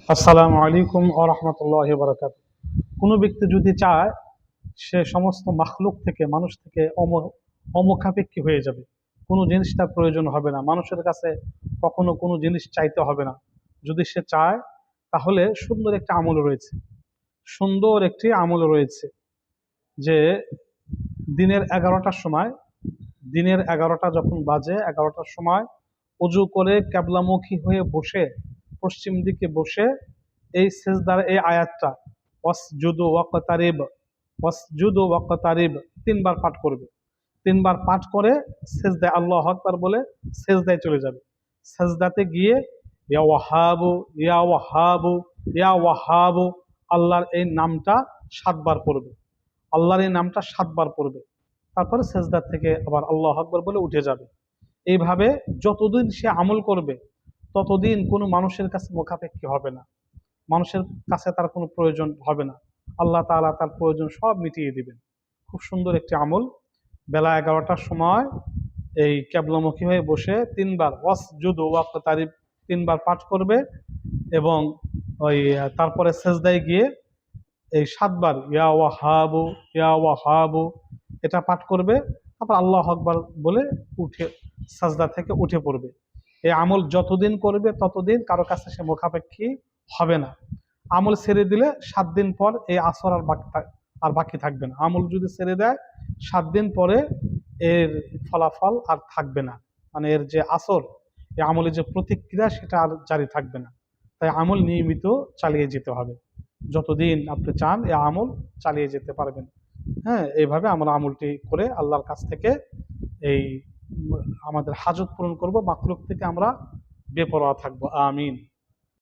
আসসালামু আলাইকুম ওয়া রাহমাতুল্লাহি ওয়া বারাকাতুহু। কোনো ব্যক্তি যদি চায় সে সমস্ত মাখলুক থেকে, মানুষ থেকে অমুখাপেক্ষী হয়ে যাবে, কোনো জিনিস তার প্রয়োজন হবে না, মানুষের কাছে কখনো কোনো জিনিস চাইতে হবে না। যদি সে চায় তাহলে সুন্দর একটি আমল রয়েছে যে দিনের 11টার সময়, দিনের 11টা যখন বাজে, 11টার সময় অজু করে ক্যাবলামুখী হয়ে বসে, পশ্চিম দিকে বসে এই সেজদার এই আয়াতটা ওয়াসজুদু ওয়াকতারিব, ওয়াসজুদু ওয়াকতারিব 3বার পাঠ করবে। 3বার পাঠ করে সেজদায় আল্লাহু আকবার বলে সেজদায় চলে যাবে। সেজদাতে গিয়ে ইয়া ওয়াহাবু ইয়া ওয়াহাবু ইয়া ওয়াহাবু আল্লাহর এই নামটা 7বার পড়বে। আল্লাহর এই নামটা 7বার পড়বে। তারপরে সেজদা থেকে আবার আল্লাহু আকবার বলে উঠে যাবে। এইভাবে যতদিন সে আমল করবে ততদিন কোনো মানুষের কাছে মুখাপেক্ষী হবে না, মানুষের কাছে তার কোনো প্রয়োজন হবে না। আল্লাহ তাআলা তার প্রয়োজন সব মিটিয়ে দিবেন। খুব সুন্দর একটি আমল। বেলা 11টার সময় এই ক্যাবলামুখী হয়ে বসে 3বার ওয়াসজুদু ওয়াকতারিব 3বার পাঠ করবে এবং তারপরে সেজদায় গিয়ে এই 7বার ইয়া ওয়াহাবু ইয়া ওয়াহাবু এটা পাঠ করবে। তারপর আল্লাহু আকবার বলে উঠে সাজদা থেকে উঠে পড়বে। এই আমল যতদিন করবে ততদিন কারো কাছে সে মুখাপেক্ষী হবে না। আমল ছেড়ে দিলে 7 দিন পর এই আসর আর বাকি থাকবে না। আমল যদি ছেড়ে দেয় 7 দিন পরে এর ফলাফল আর থাকবে না, মানে এর যে আসর, এই আমলের যে প্রতিক্রিয়া সেটা আর জারি থাকবে না। তাই আমল নিয়মিত চালিয়ে যেতে হবে। যতদিন আপনি চান এই আমল চালিয়ে যেতে পারবেন। হ্যাঁ, এইভাবে আমরা আমলটি করে আল্লাহর কাছ থেকে এই আমাদের হাজত পূরণ করব, মাখলুক থেকে আমরা বেপরোয়া থাকবো। আমিন।